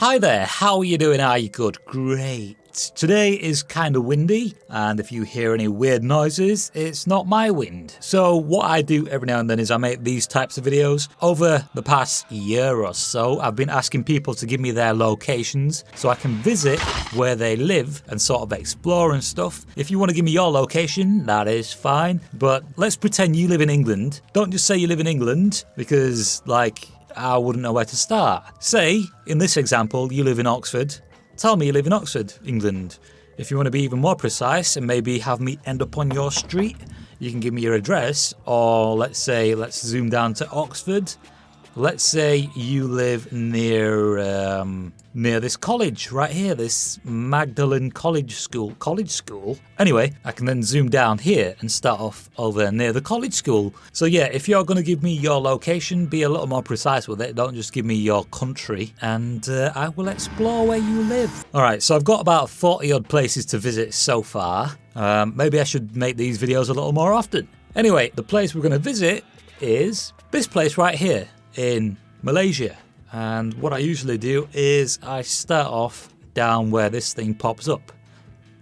Hi there, how are you doing? Are you good? Great. Today is kind of windy, and if you hear any weird noises, it's not my wind. So what I do every now and then is I make these types of videos. Over the past year or so, I've been asking people to give me their locations so I can visit where they live and sort of explore and stuff. If you want to give me your location, that is fine, but let's pretend you live in England. Don't just say you live in England, because I wouldn't know where to start. Say, in this example, you live in Oxford. Tell me you live in Oxford, England. If you want to be even more precise and maybe have me end up on your street, you can give me your address, or let's zoom down to Oxford. Let's say you live near this college right here, this Magdalen College School. Anyway, I can then zoom down here and start off over near the college school. So yeah, if you're going to give me your location, be a little more precise with it. Don't just give me your country, and I will explore where you live. All right, so I've got about 40 odd places to visit so far. Maybe I should make these videos a little more often. Anyway, the place we're going to visit is this place right here in Malaysia. And what I usually do is I start off down where this thing pops up,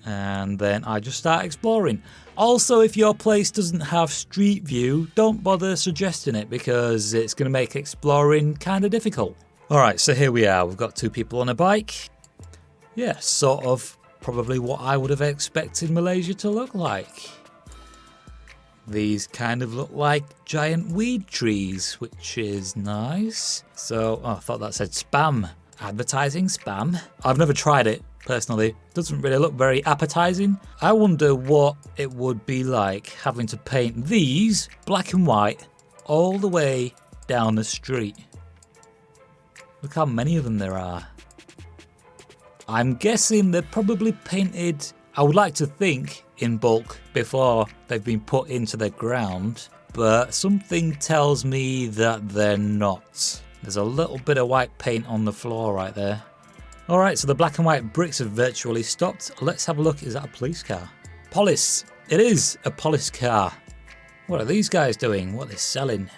and then I just start exploring. Also, if your place doesn't have street view, don't bother suggesting it, because it's going to make exploring kind of difficult. Alright, so here we are. We've got two people on a bike. Yeah, sort of probably what I would have expected Malaysia to look like. These kind of look like giant weed trees, which is nice. So, I thought that said spam. Advertising spam. I've never tried it, personally. Doesn't really look very appetizing. I wonder what it would be like having to paint these black and white all the way down the street. Look how many of them there are. I'm guessing they're probably painted, I would like to think, in bulk before they've been put into the ground, but something tells me that they're not. There's a little bit of white paint on the floor right there. Alright, so the black and white bricks have virtually stopped. Let's have a look. Is that a police car? Police! It is a police car. What are these guys doing? What are they selling?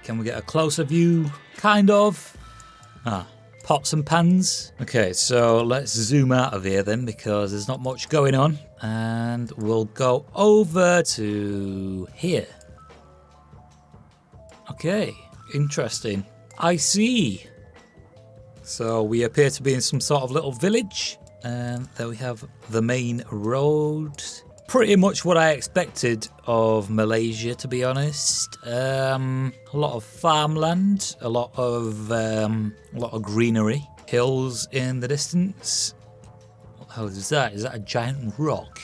Can we get a closer view? Kind of. Pots and pans. Okay, so let's zoom out of here then, because there's not much going on. And we'll go over to here. Okay, interesting. I see. So we appear to be in some sort of little village. And there we have the main road. Pretty much what I expected of Malaysia, to be honest. A lot of farmland, a lot of greenery, hills in the distance. What the hell is that? Is that a giant rock?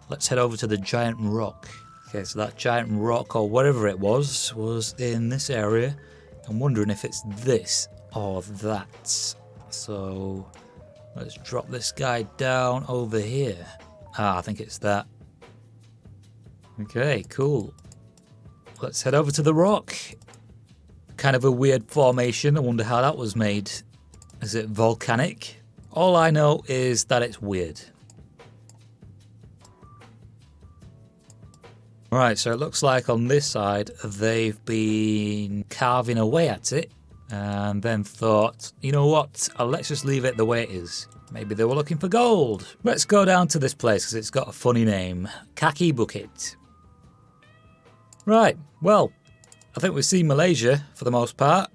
Let's head over to the giant rock. Okay, so that giant rock, or whatever it was in this area. I'm wondering if it's this or that. So let's drop this guy down over here. I think it's that. Okay, cool. Let's head over to the rock. Kind of a weird formation. I wonder how that was made. Is it volcanic? All I know is that it's weird. Right, so it looks like on this side they've been carving away at it and then thought, you know what, let's just leave it the way it is. Maybe they were looking for gold. Let's go down to this place because it's got a funny name. Kaki Bukit. Right, well, I think we've seen Malaysia for the most part.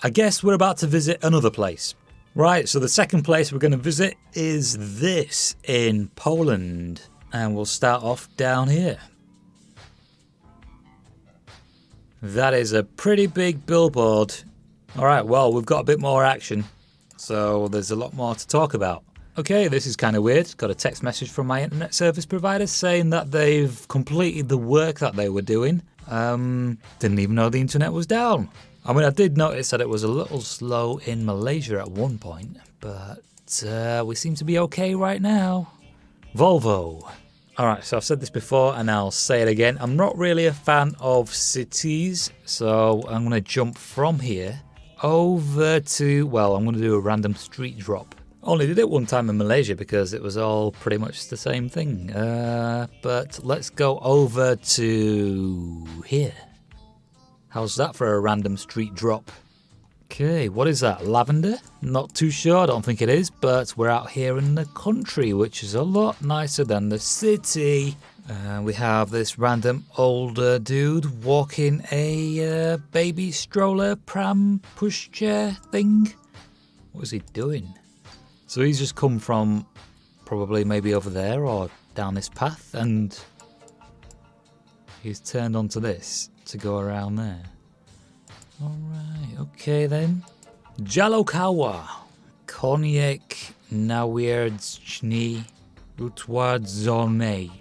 I guess we're about to visit another place. Right, so the second place we're going to visit is this in Poland. And we'll start off down here. That is a pretty big billboard. Alright, well, we've got a bit more action. So there's a lot more to talk about. Okay, this is kind of weird. Got a text message from my internet service provider saying that they've completed the work that they were doing. Didn't even know the internet was down. I mean, I did notice that it was a little slow in Malaysia at one point, but we seem to be okay right now. Volvo. Alright, so I've said this before and I'll say it again. I'm not really a fan of cities, so I'm going to jump from here over to, well, I'm going to do a random street drop. Only did it one time in Malaysia because it was all pretty much the same thing. But let's go over to here. How's that for a random street drop? Okay, what is that? Lavender? Not too sure, I don't think it is, but we're out here in the country, which is a lot nicer than the city. We have this random older dude walking a baby stroller pram pushchair thing. What is he doing? So he's just come from probably maybe over there or down this path, and he's turned onto this to go around there. Alright, okay then. Jalokawa. Koniec Nawierdzchni Utwardzone.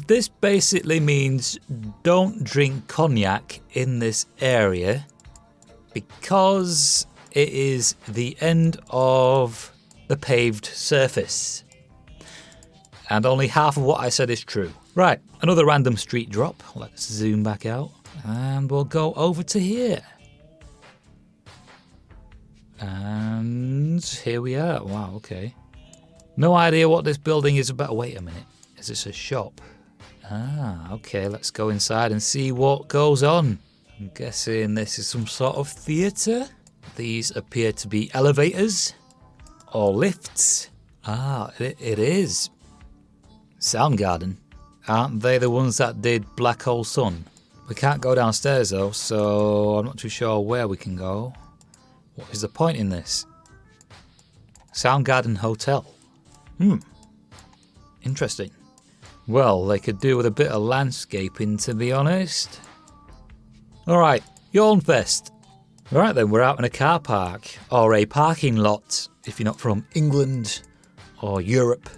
This basically means don't drink cognac in this area because it is the end of the paved surface. And only half of what I said is true. Right, another random street drop. Let's zoom back out and we'll go over to here. And here we are. Wow, okay. No idea what this building is about. Wait a minute. Is this a shop? Ah, okay. Let's go inside and see what goes on. I'm guessing this is some sort of theatre. These appear to be elevators or lifts. Ah, it is. Soundgarden. Aren't they the ones that did Black Hole Sun? We can't go downstairs though, so I'm not too sure where we can go. What is the point in this? Soundgarden Hotel. Interesting. Well, they could do with a bit of landscaping, to be honest. Alright, Yawnfest. Alright then, we're out in a car park, or a parking lot, if you're not from England, or Europe,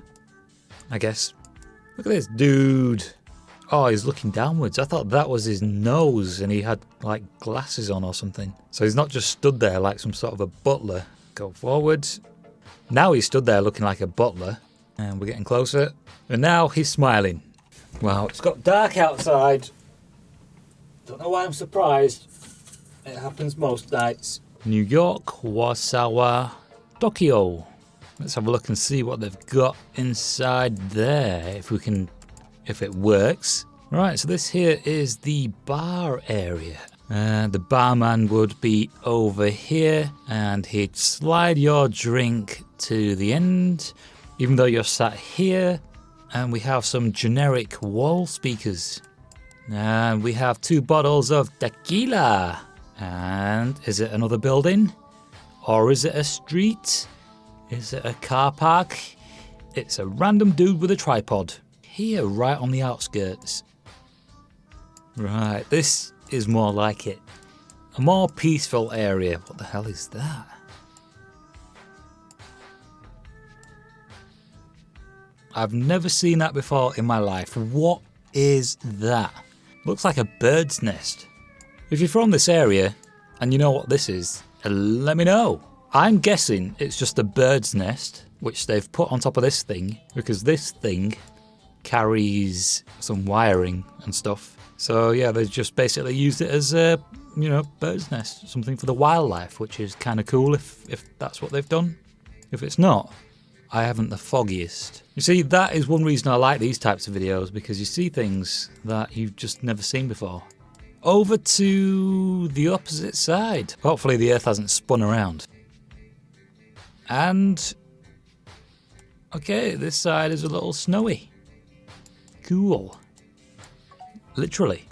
I guess. Look at this dude. Oh, he's looking downwards. I thought that was his nose, and he had, like, glasses on or something. So he's not just stood there like some sort of a butler. Go forward. Now he's stood there looking like a butler, and we're getting closer, and now he's smiling. Wow, it's got dark outside. Don't know why I'm surprised. It happens most nights. New York, Wasawa, Tokyo. Let's have a look and see what they've got inside there, if it works. Right, so this here is the bar area. The barman would be over here and he'd slide your drink to the end, even though you're sat here. And we have some generic wall speakers. And we have 2 bottles of tequila. And is it another building? Or is it a street? Is it a car park? It's a random dude with a tripod. Here, right on the outskirts. Right, this is more like it. A more peaceful area. What the hell is that? I've never seen that before in my life. What is that? Looks like a bird's nest. If you're from this area and you know what this is, let me know. I'm guessing it's just a bird's nest which they've put on top of this thing because this thing carries some wiring and stuff. So yeah, they just basically used it as a, bird's nest, something for the wildlife, which is kind of cool if that's what they've done. If it's not, I haven't the foggiest. You see, that is one reason I like these types of videos, because you see things that you've just never seen before. Over to the opposite side. Hopefully the earth hasn't spun around. And okay, this side is a little snowy. Cool. Literally.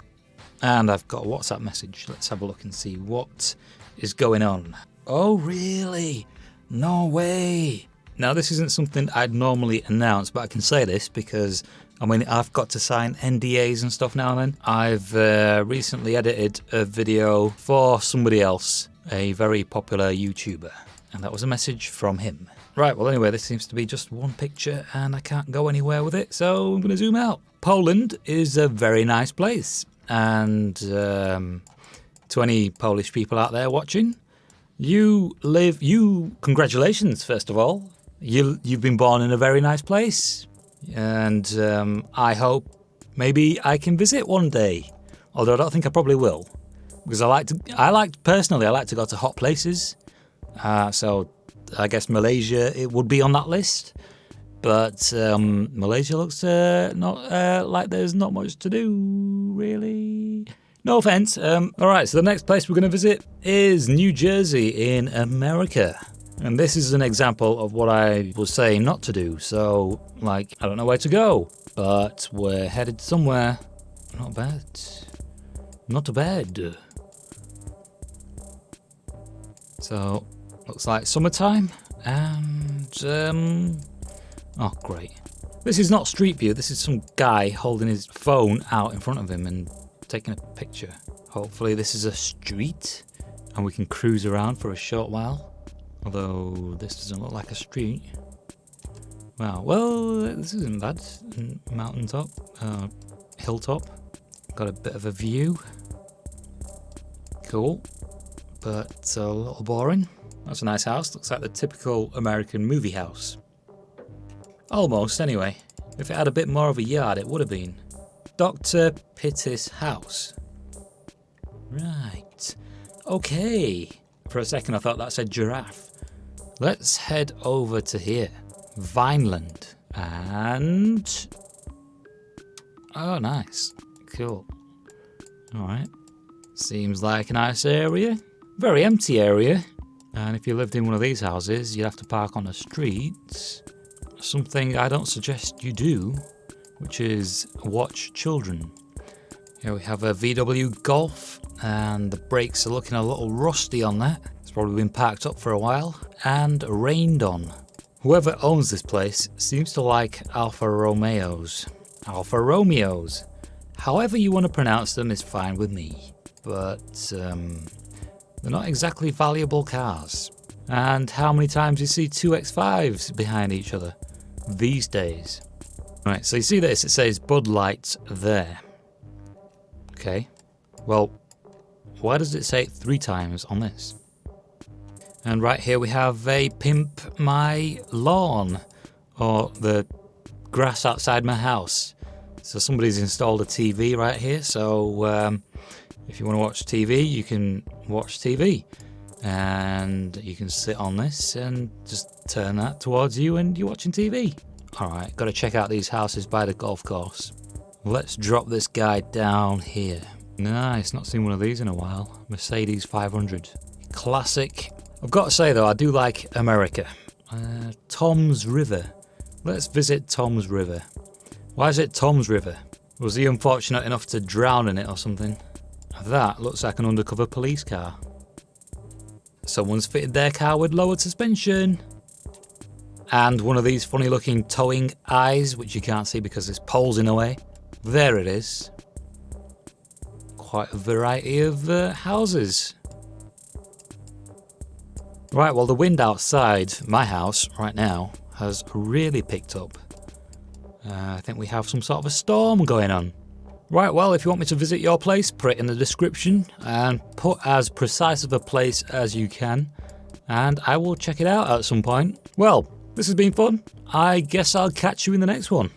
And I've got a WhatsApp message. Let's have a look and see what is going on. Oh, really? No way. Now, this isn't something I'd normally announce, but I can say this because, I've got to sign NDAs and stuff now and then. I've recently edited a video for somebody else, a very popular YouTuber, and that was a message from him. Right, well anyway, this seems to be just one picture and I can't go anywhere with it, so I'm going to zoom out. Poland is a very nice place, and to any Polish people out there watching, congratulations first of all. You've been born in a very nice place, and I hope maybe I can visit one day, although I don't think I probably will, because I like to go to hot places, so I guess Malaysia, it would be on that list. But Malaysia looks not like there's not much to do, really. No offense. Alright, so the next place we're going to visit is New Jersey in America. And this is an example of what I was saying not to do. So, like, I don't know where to go. But we're headed somewhere. Not bad. Not bad. So, looks like summertime. And, oh, great. This is not Street View. This is some guy holding his phone out in front of him and taking a picture. Hopefully this is a street and we can cruise around for a short while. Although this doesn't look like a street. Wow, well, this isn't bad. Mountaintop, hilltop. Got a bit of a view. Cool, but a little boring. That's a nice house. Looks like the typical American movie house. Almost, anyway. If it had a bit more of a yard, it would have been. Dr. Pittis' house. Right. Okay. For a second I thought that said giraffe. Let's head over to here. Vineland. And... oh, nice. Cool. Alright. Seems like a nice area. Very empty area. And if you lived in one of these houses, you'd have to park on the streets. Something I don't suggest you do, which is watch children. Here we have a VW Golf, and the brakes are looking a little rusty on that. It's probably been parked up for a while, and rained on. Whoever owns this place seems to like Alfa Romeos. Alfa Romeos. However you want to pronounce them is fine with me. But, they're not exactly valuable cars. And how many times do you see two X5s behind each other these days? Right, so you see this, it says Bud Light there. Okay, well, why does it say it 3 times on this? And right here we have a Pimp My Lawn, or the grass outside my house. So somebody's installed a TV right here, so if you want to watch TV, you can watch TV. And you can sit on this and just turn that towards you and you're watching TV. Alright, gotta check out these houses by the golf course. Let's drop this guy down here. Nice, not seen one of these in a while. Mercedes 500. Classic. I've got to say though, I do like America. Tom's River. Let's visit Tom's River. Why is it Tom's River? Was he unfortunate enough to drown in it or something? That looks like an undercover police car. Someone's fitted their car with lowered suspension. And one of these funny looking towing eyes, which you can't see because this pole's in the way. There it is. Quite a variety of houses. Right, well the wind outside my house right now has really picked up. I think we have some sort of a storm going on. Right, well, if you want me to visit your place, put it in the description and put as precise of a place as you can, and I will check it out at some point. Well, this has been fun. I guess I'll catch you in the next one.